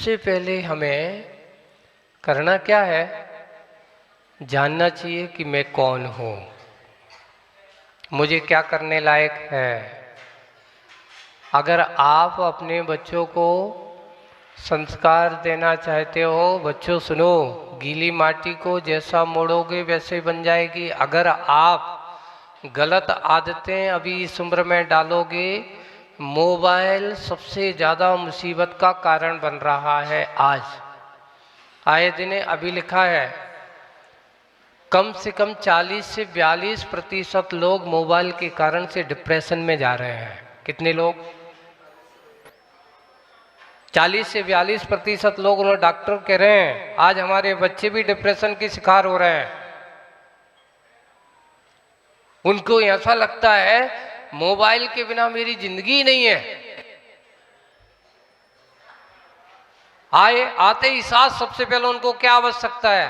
सबसे पहले हमें करना क्या है, जानना चाहिए कि मैं कौन हूँ, मुझे क्या करने लायक है। अगर आप अपने बच्चों को संस्कार देना चाहते हो, बच्चों सुनो, गीली माटी को जैसा मोड़ोगे वैसे बन जाएगी। अगर आप गलत आदतें अभी इस उम्र में डालोगे, मोबाइल सबसे ज़्यादा मुसीबत का कारण बन रहा है। आज आए दिन अभी लिखा है कम से कम 40 से 42% लोग मोबाइल के कारण से डिप्रेशन में जा रहे हैं। कितने लोग? 40 से 42% लोग। उन्हें डॉक्टर कह रहे हैं आज हमारे बच्चे भी डिप्रेशन के शिकार हो रहे हैं। उनको ऐसा लगता है मोबाइल के बिना मेरी जिंदगी नहीं है। आते ही साथ सबसे पहले उनको क्या आवश्यकता है?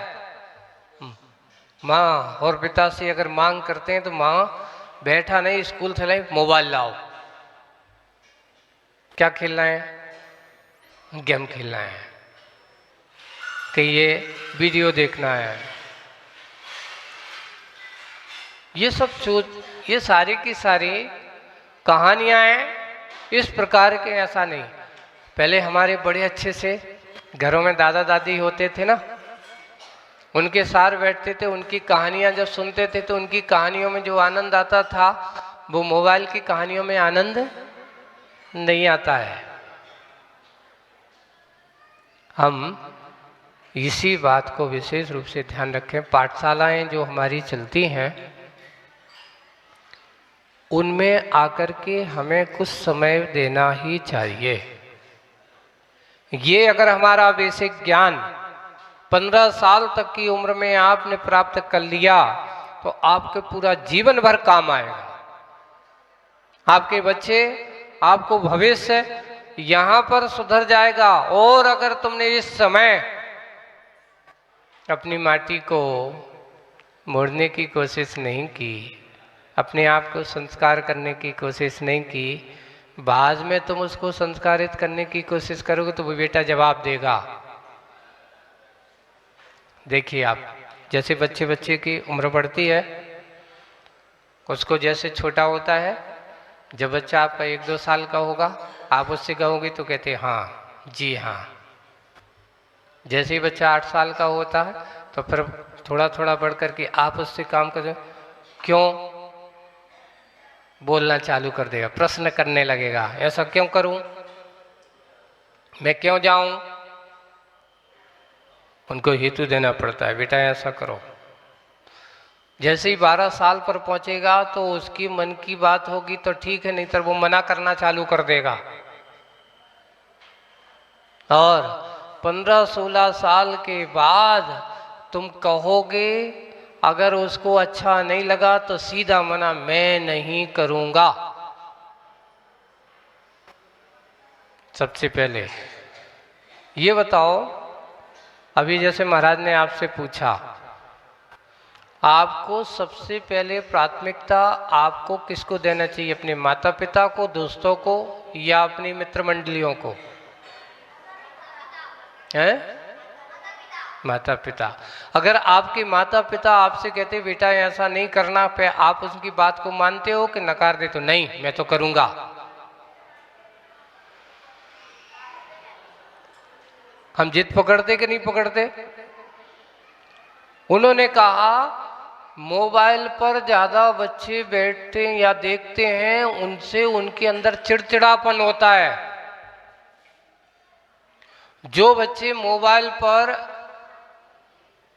माँ और पिता से अगर मांग करते हैं तो माँ बैठा नहीं, स्कूल से लाए, मोबाइल लाओ। क्या खेलना है? गेम खेलना है, कि ये वीडियो देखना है। ये सब ये सारी की सारी कहानियां हैं इस प्रकार के। ऐसा नहीं, पहले हमारे बड़े अच्छे से घरों में दादा दादी होते थे ना, उनके साथ बैठते थे, उनकी कहानियां जब सुनते थे तो उनकी कहानियों में जो आनंद आता था वो मोबाइल की कहानियों में आनंद नहीं आता है। हम इसी बात को विशेष रूप से ध्यान रखें। पाठशालाएं जो हमारी चलती हैं उनमें आकर के हमें कुछ समय देना ही चाहिए। ये अगर हमारा बेसिक ज्ञान 15 साल तक की उम्र में आपने प्राप्त कर लिया तो आपके पूरा जीवन भर काम आएगा। आपके बच्चे, आपको भविष्य यहां पर सुधर जाएगा। और अगर तुमने इस समय अपनी माटी को मोड़ने की कोशिश नहीं की, अपने आप को संस्कार करने की कोशिश नहीं की, बाद में तुम उसको संस्कारित करने की कोशिश करोगे तो वो बेटा जवाब देगा। देखिए आप, जैसे बच्चे की उम्र बढ़ती है, उसको जैसे छोटा होता है, जब बच्चा आपका 1-2 साल का होगा, आप उससे कहोगे तो कहते हैं हाँ जी हाँ। जैसे ही बच्चा 8 साल का होता है तो फिर थोड़ा थोड़ा बढ़ करके आप उससे काम कर, क्यों बोलना चालू कर देगा, प्रश्न करने लगेगा, ऐसा क्यों करूं, मैं क्यों जाऊं। उनको हेतु देना पड़ता है, बेटा ऐसा करो। जैसे ही 12 साल पर पहुंचेगा तो उसकी मन की बात होगी तो ठीक है, नहीं तो वो मना करना चालू कर देगा। और 15-16 साल के बाद तुम कहोगे, अगर उसको अच्छा नहीं लगा तो सीधा मना, मैं नहीं करूंगा। सबसे पहले ये बताओ, अभी जैसे महाराज ने आपसे पूछा, आपको सबसे पहले प्राथमिकता आपको किसको देना चाहिए? अपने माता पिता को, दोस्तों को, या अपनी मित्र मंडलियों को? हैं? माता पिता। अगर आपके माता पिता आपसे कहते बेटा ऐसा नहीं करना, पे आप उनकी बात को मानते हो कि नकार देते हो? नहीं, मैं तो करूंगा। हम जिद पकड़ते कि नहीं पकड़ते? उन्होंने कहा मोबाइल पर ज्यादा बच्चे बैठते या देखते हैं, उनसे उनके अंदर चिड़चिड़ापन होता है। जो बच्चे मोबाइल पर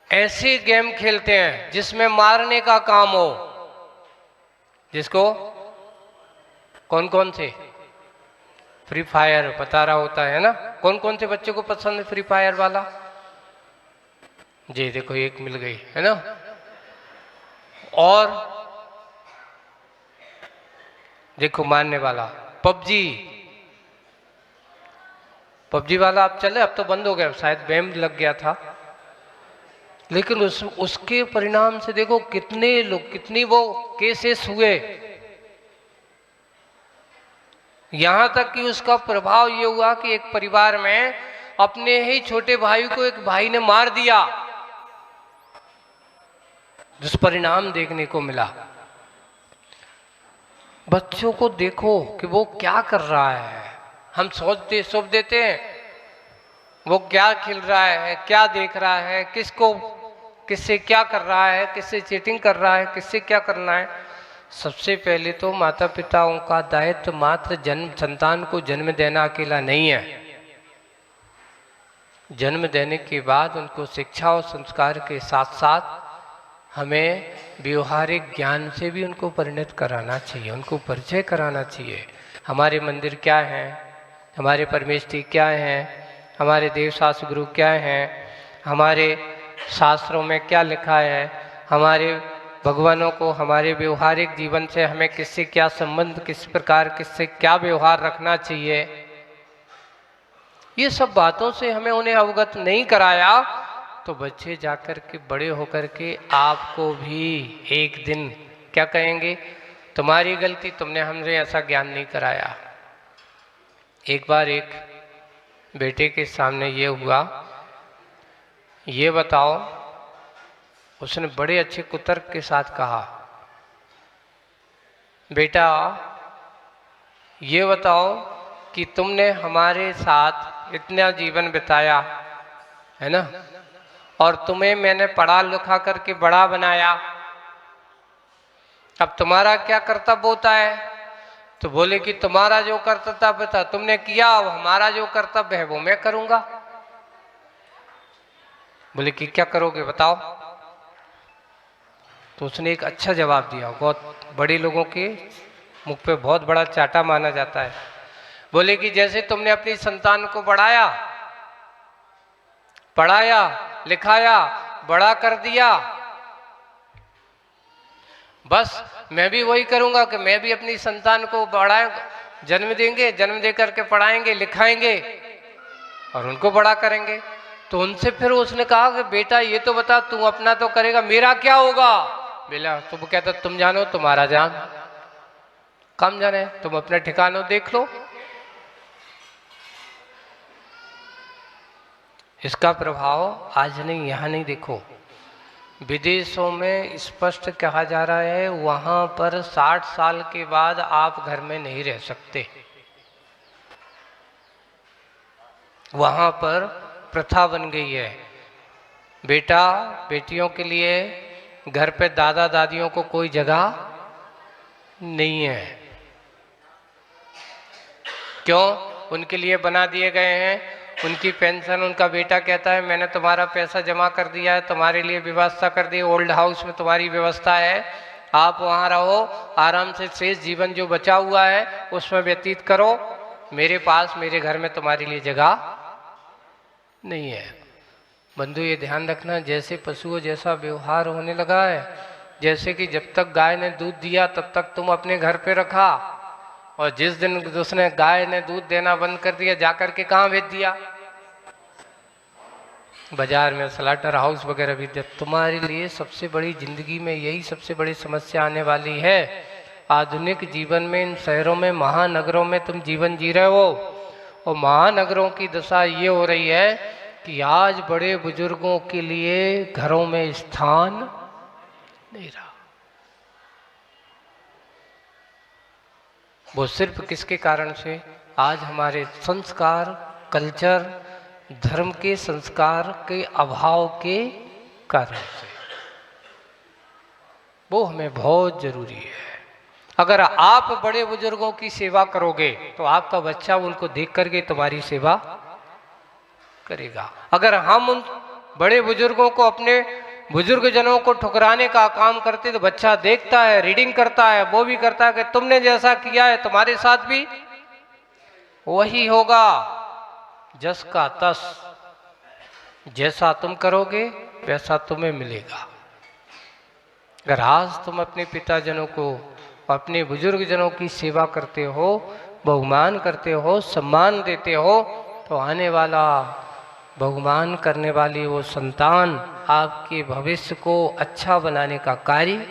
ऐसे गेम खेलते हैं जिसमें मारने का काम हो, जिसको कौन कौन से, फ्री फायर बता रहा होता है ना, कौन कौन से बच्चे को पसंद है फ्री फायर वाला? जी देखो, एक मिल गई है ना। और देखो मारने वाला पबजी वाला अब चले, अब तो बंद हो गया, शायद बैन लग गया था। लेकिन उसके परिणाम से देखो कितने लोग, कितनी वो केसेस हुए। यहां तक कि उसका प्रभाव ये हुआ कि एक परिवार में अपने ही छोटे भाई को एक भाई ने मार दिया, दुष्परिणाम देखने को मिला। बच्चों को देखो कि वो क्या कर रहा है, हम सौंप देते हैं वो क्या खिल रहा है, क्या देख रहा है, किससे क्या कर रहा है, किससे चीटिंग कर रहा है, किससे क्या करना है। सबसे पहले तो माता पिताओं का दायित्व मात्र संतान को जन्म देना अकेला नहीं है। जन्म देने के बाद उनको शिक्षा और संस्कार के साथ साथ हमें व्यवहारिक ज्ञान से भी उनको परिणत कराना चाहिए, उनको परिचय कराना चाहिए। हमारे मंदिर क्या हैं, हमारे परमेष्ठी क्या हैं, हमारे देवशास्त्र गुरु क्या हैं, हमारे शास्त्रों में क्या लिखा है, हमारे भगवानों को हमारे व्यवहारिक जीवन से हमें किससे क्या संबंध, किस प्रकार किससे क्या व्यवहार रखना चाहिए, ये सब बातों से हमें उन्हें अवगत नहीं कराया तो बच्चे जाकर के बड़े होकर के आपको भी एक दिन क्या कहेंगे, तुम्हारी गलती, तुमने हमने ऐसा ज्ञान नहीं कराया। एक बार एक बेटे के सामने ये हुआ, ये बताओ, उसने बड़े अच्छे कुतर्क के साथ कहा, बेटा ये बताओ कि तुमने हमारे साथ इतना जीवन बिताया है ना, और तुम्हें मैंने पढ़ा लिखा करके बड़ा बनाया, अब तुम्हारा क्या कर्तव्य होता है? तो बोले कि तुम्हारा जो कर्तव्य था तुमने किया, अब हमारा जो कर्तव्य है वो मैं करूंगा। बोले कि क्या करोगे बताओ? तो उसने एक अच्छा जवाब दिया, बहुत बड़े लोगों के मुख पे बहुत बड़ा चाटा माना जाता है। बोले कि जैसे तुमने अपनी संतान को पढ़ाया लिखाया बड़ा कर दिया, बस मैं भी वही करूंगा कि मैं भी अपनी संतान को बड़ा जन्म दे करके पढ़ाएंगे लिखाएंगे और उनको बड़ा करेंगे। तो उनसे फिर उसने कहा कि बेटा ये तो बता, तू अपना तो करेगा, मेरा क्या होगा? बेला तो वो कहता तुम जानो तुम्हारा जान, कम जाने, तुम अपने ठिकानों देख लो। इसका प्रभाव आज नहीं, यहाँ नहीं, देखो विदेशों में स्पष्ट कहा जा रहा है वहां पर 60 साल के बाद आप घर में नहीं रह सकते। वहां पर प्रथा बन गई है, बेटा बेटियों के लिए घर पे दादा दादियों को कोई जगह नहीं है। क्यों? उनके लिए बना दिए गए हैं, उनकी पेंशन, उनका बेटा कहता है मैंने तुम्हारा पैसा जमा कर दिया है, तुम्हारे लिए व्यवस्था कर दी, ओल्ड हाउस में तुम्हारी व्यवस्था है, आप वहाँ रहो, आराम से शेष जीवन जो बचा हुआ है उसमें व्यतीत करो, मेरे पास मेरे घर में तुम्हारे लिए जगह नहीं है। बंधु ये ध्यान रखना, जैसे पशुओं जैसा व्यवहार होने लगा है, जैसे कि जब तक गाय ने दूध दिया तब तक तुम अपने घर पे रखा, और जिस दिन उसने गाय ने दूध देना बंद कर दिया जाकर के कहाँ भेज दिया? बाजार में, स्लाटर हाउस वगैरह भी। जब तुम्हारे लिए सबसे बड़ी जिंदगी में यही सबसे बड़ी समस्या आने वाली है, आधुनिक जीवन में, इन शहरों में, महानगरों में तुम जीवन जी रहे हो, और महानगरों की दशा ये हो रही है कि आज बड़े बुजुर्गों के लिए घरों में स्थान नहीं रहा। वो सिर्फ किसके कारण से? आज हमारे संस्कार, कल्चर, धर्म के संस्कार के अभाव के कारण से। वो हमें बहुत जरूरी है। अगर आप बड़े बुजुर्गों की सेवा करोगे तो आपका बच्चा उनको देख करके तुम्हारी सेवा करेगा। अगर हम उन बड़े बुजुर्गों को, अपने बुजुर्ग जनों को ठुकराने का काम करते तो बच्चा देखता है, रीडिंग करता है, वो भी करता है कि तुमने जैसा किया है तुम्हारे साथ भी वही होगा। जस का तस, जैसा तुम करोगे वैसा तुम्हें मिलेगा। अगर आज तुम अपने पिताजनों को, अपने बुजुर्ग जनों की सेवा करते हो, बहुमान करते हो, सम्मान देते हो, तो आने वाला बहुमान करने वाली वो संतान आपके भविष्य को अच्छा बनाने का कार्य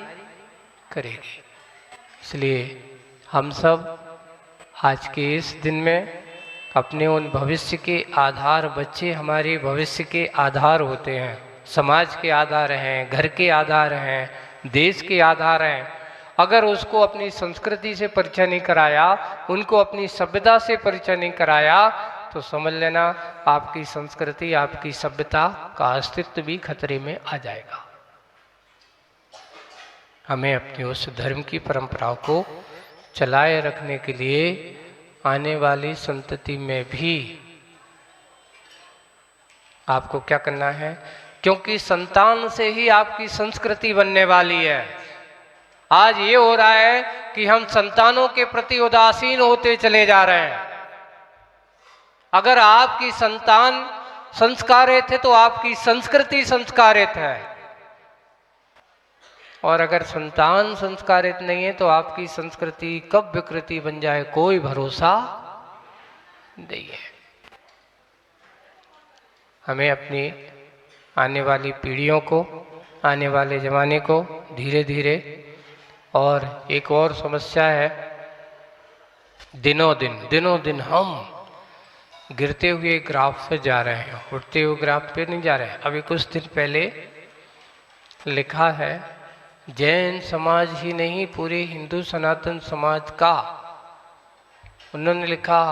करेगी। इसलिए हम सब आज के इस दिन में अपने उन भविष्य के आधार, बच्चे हमारे भविष्य के आधार होते हैं, समाज के आधार हैं, घर के आधार हैं, देश के आधार हैं। अगर उसको अपनी संस्कृति से परिचय नहीं कराया, उनको अपनी सभ्यता से परिचय नहीं कराया, तो समझ लेना आपकी संस्कृति, आपकी सभ्यता का अस्तित्व भी खतरे में आ जाएगा। हमें अपनी उस धर्म की परंपराओं को चलाए रखने के लिए आने वाली संतति में भी आपको क्या करना है, क्योंकि संतान से ही आपकी संस्कृति बनने वाली है। आज ये हो रहा है कि हम संतानों के प्रति उदासीन होते चले जा रहे हैं। अगर आपकी संतान संस्कारित है तो आपकी संस्कृति संस्कारित है, और अगर संतान संस्कारित नहीं है तो आपकी संस्कृति कब विकृति बन जाए कोई भरोसा नहीं है। हमें अपनी आने वाली पीढ़ियों को, आने वाले जमाने को धीरे धीरे, और एक और समस्या है, दिनों दिन हम गिरते हुए ग्राफ पे जा रहे हैं, उठते हुए ग्राफ पे नहीं जा रहे हैं। अभी कुछ दिन पहले लिखा है, जैन समाज ही नहीं पूरे हिंदू सनातन समाज का, उन्होंने लिखा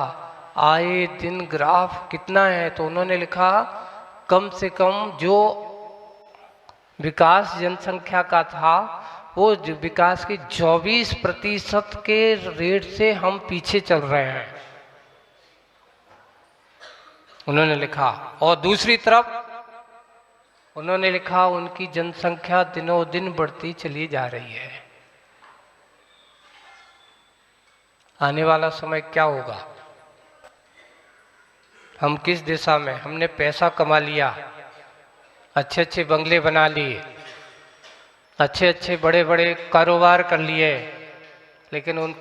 आए दिन ग्राफ कितना है, तो उन्होंने लिखा कम से कम जो विकास जनसंख्या का था वो विकास की 24% के रेट से हम पीछे चल रहे हैं, उन्होंने लिखा। और दूसरी तरफ उन्होंने लिखा उनकी जनसंख्या दिनों दिन बढ़ती चली जा रही है। आने वाला समय क्या होगा, हम किस दिशा में, हमने पैसा कमा लिया, अच्छे अच्छे बंगले बना लिए, अच्छे अच्छे बड़े बड़े कारोबार कर लिए, लेकिन उन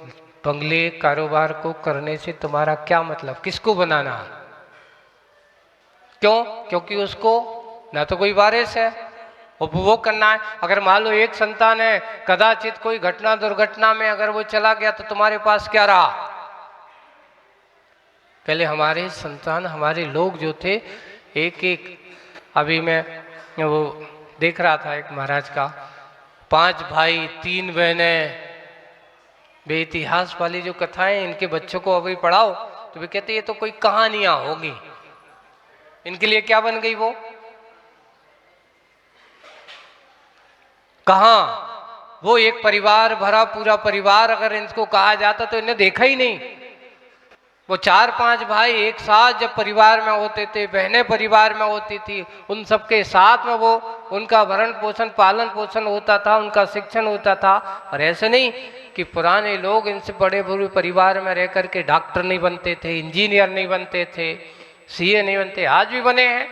बंगले कारोबार को करने से तुम्हारा क्या मतलब, किसको बनाना, क्यों? क्योंकि उसको ना तो कोई वारिस है, उपभोग करना है। अगर मान लो एक संतान है, कदाचित कोई घटना दुर्घटना में अगर वो चला गया तो तुम्हारे पास क्या रहा? पहले हमारे संतान, हमारे लोग जो थे, एक एक, अभी मैं वो देख रहा था एक महाराज का, 5 भाई 3 बहनें, वे इतिहास वाली जो कथाएं इनके बच्चों को अभी पढ़ाओ तो वे कहते ये तो कोई कहानियां होगी। इनके लिए क्या बन गई वो कहां? वो एक परिवार भरा पूरा परिवार अगर इनको कहा जाता तो इन्हें देखा ही नहीं। वो 4-5 भाई एक साथ जब परिवार में होते थे, बहनें परिवार में होती थी, उन सबके साथ में वो उनका भरण पोषण, पालन पोषण होता था, उनका शिक्षण होता था। और ऐसे नहीं कि पुराने लोग इनसे बड़े बड़े परिवार में रह करके डॉक्टर नहीं बनते थे, इंजीनियर नहीं बनते थे, सीए नहीं बनते, आज भी बने हैं।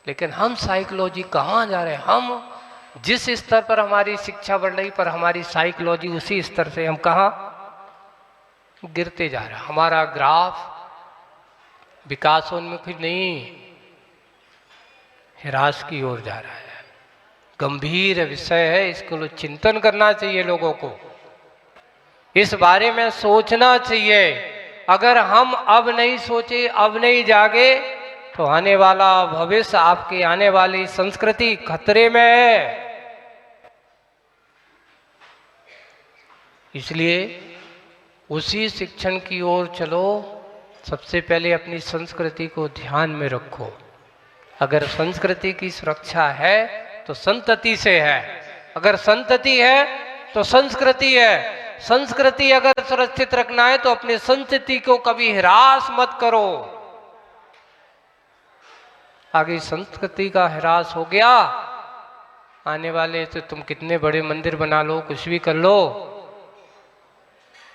लेकिन हम साइकोलॉजी कहाँ जा रहे हैं? हम जिस स्तर पर हमारी शिक्षा बढ़ रही, पर हमारी साइकोलॉजी उसी स्तर से हम कहाँ गिरते जा रहे हैं। हमारा ग्राफ विकासोन्मुखी नहीं, ह्रास की ओर जा रहा है। गंभीर विषय है, इसको चिंतन करना चाहिए, लोगों को इस बारे में सोचना चाहिए। अगर हम अब नहीं सोचे, अब नहीं जागे, तो आने वाला भविष्य, आपकी आने वाली संस्कृति खतरे में है। इसलिए उसी शिक्षण की ओर चलो। सबसे पहले अपनी संस्कृति को ध्यान में रखो। अगर संस्कृति की सुरक्षा है तो संतति से है, अगर संतति है तो संस्कृति है। संस्कृति अगर सुरक्षित रखना है तो अपनी संस्कृति को कभी ह्रास मत करो। आगे संस्कृति का ह्रास हो गया, आने वाले तो तुम कितने बड़े मंदिर बना लो, कुछ भी कर लो,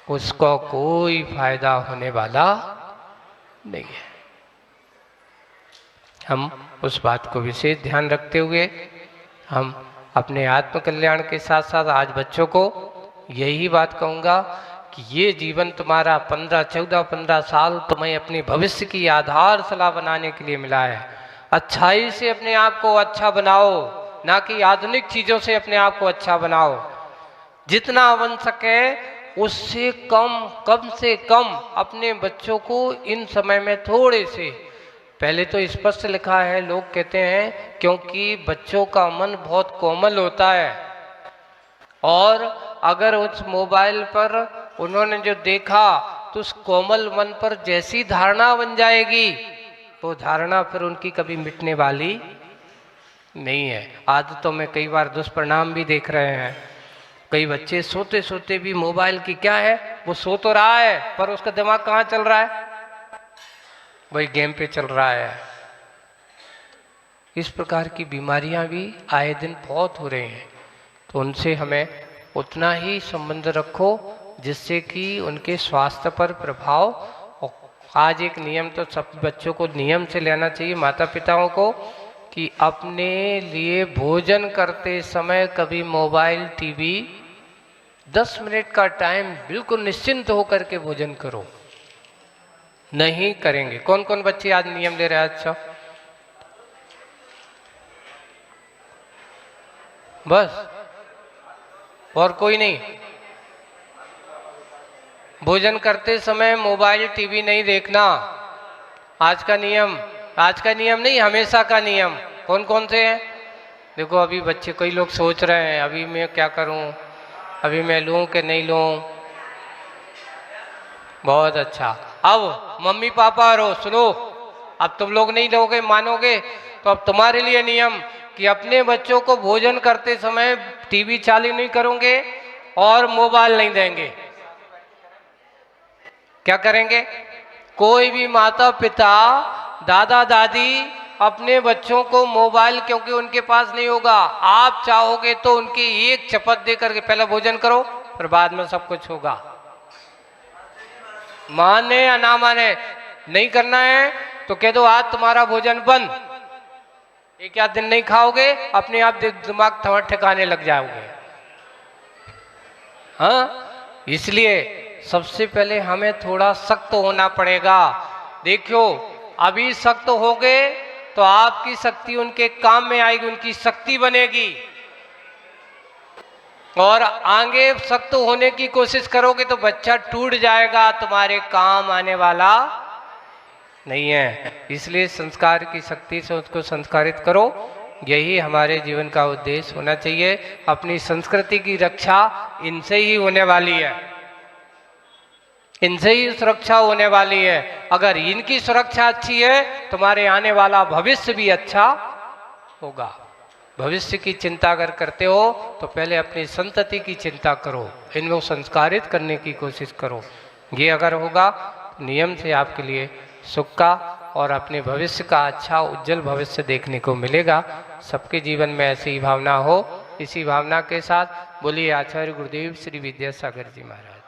उसका कोई फायदा होने वाला नहीं है। हम उस बात को विशेष ध्यान रखते हुए हम अपने आत्म कल्याण के साथ साथ आज बच्चों को यही बात कहूँगा कि ये जीवन तुम्हारा 15 साल तुम्हें अपने भविष्य की आधारशिला बनाने के लिए मिला है। अच्छाई से अपने आप को अच्छा बनाओ, ना कि आधुनिक चीज़ों से अपने आप को अच्छा बनाओ। जितना बन सके उससे कम से कम अपने बच्चों को इन समय में थोड़े से, पहले तो स्पष्ट लिखा है, लोग कहते हैं क्योंकि बच्चों का मन बहुत कोमल होता है और अगर उस मोबाइल पर उन्होंने जो देखा तो उस कोमल मन पर जैसी धारणा बन जाएगी वो धारणा फिर उनकी कभी मिटने वाली नहीं है। आदतों में कई बार दुष्परिणाम भी देख रहे हैं। कई बच्चे सोते सोते भी मोबाइल की क्या है, वो सो तो रहा है पर उसका दिमाग कहाँ चल रहा है, वही गेम पे चल रहा है। इस प्रकार की बीमारियां भी आए दिन बहुत हो रही हैं, तो उनसे हमें उतना ही संबंध रखो जिससे कि उनके स्वास्थ्य पर प्रभाव। आज एक नियम तो सब बच्चों को नियम से लेना चाहिए, माता पिताओं को, कि अपने लिए भोजन करते समय कभी मोबाइल टीवी 10 मिनट का टाइम बिल्कुल निश्चिंत होकर के भोजन करो, नहीं करेंगे। कौन कौन बच्चे आज नियम ले रहे हैं? अच्छा, बस और कोई नहीं? भोजन करते समय मोबाइल टीवी नहीं देखना, आज का नियम। आज का नियम नहीं, हमेशा का नियम। कौन कौन से हैं? देखो अभी बच्चे, कई लोग सोच रहे हैं अभी मैं क्या करूं, अभी मैं लूं कि नहीं लूं। बहुत अच्छा। अब मम्मी पापा और सुनो, अब तुम लोग नहीं लोगे, मानोगे, तो अब तुम्हारे लिए नियम कि अपने बच्चों को भोजन करते समय टीवी चालू नहीं करोगे और मोबाइल नहीं देंगे। क्या करेंगे? कोई भी माता पिता, दादा दादी अपने बच्चों को मोबाइल, क्योंकि उनके पास नहीं होगा, आप चाहोगे तो उनकी एक चपत दे करके पहले भोजन करो, फिर बाद में सब कुछ होगा। माने या ना माने, नहीं करना है तो कह दो आज तुम्हारा भोजन बंद, एक आध दिन नहीं खाओगे, अपने आप दिमाग थोड़ा ठिकाने लग जाओगे। हाँ, इसलिए सबसे पहले हमें थोड़ा सख्त होना पड़ेगा। देखो अभी सख्त हो गए तो आपकी शक्ति उनके काम में आएगी, उनकी शक्ति बनेगी, और आगे सख्त होने की कोशिश करोगे तो बच्चा टूट जाएगा, तुम्हारे काम आने वाला नहीं है। इसलिए संस्कार की शक्ति से उसको संस्कारित करो, यही हमारे जीवन का उद्देश्य होना चाहिए। अपनी संस्कृति की रक्षा इनसे ही होने वाली है, इनसे ही सुरक्षा होने वाली है। अगर इनकी सुरक्षा अच्छी है, तुम्हारे आने वाला भविष्य भी अच्छा होगा। भविष्य की चिंता अगर करते हो तो पहले अपनी संतति की चिंता करो, इनको संस्कारित करने की कोशिश करो। ये अगर होगा, नियम से आपके लिए सुख का और अपने भविष्य का अच्छा उज्जवल भविष्य देखने को मिलेगा। सबके जीवन में ऐसी भावना हो। इसी भावना के साथ बोलिए आचार्य गुरुदेव श्री विद्यासागर जी महाराज।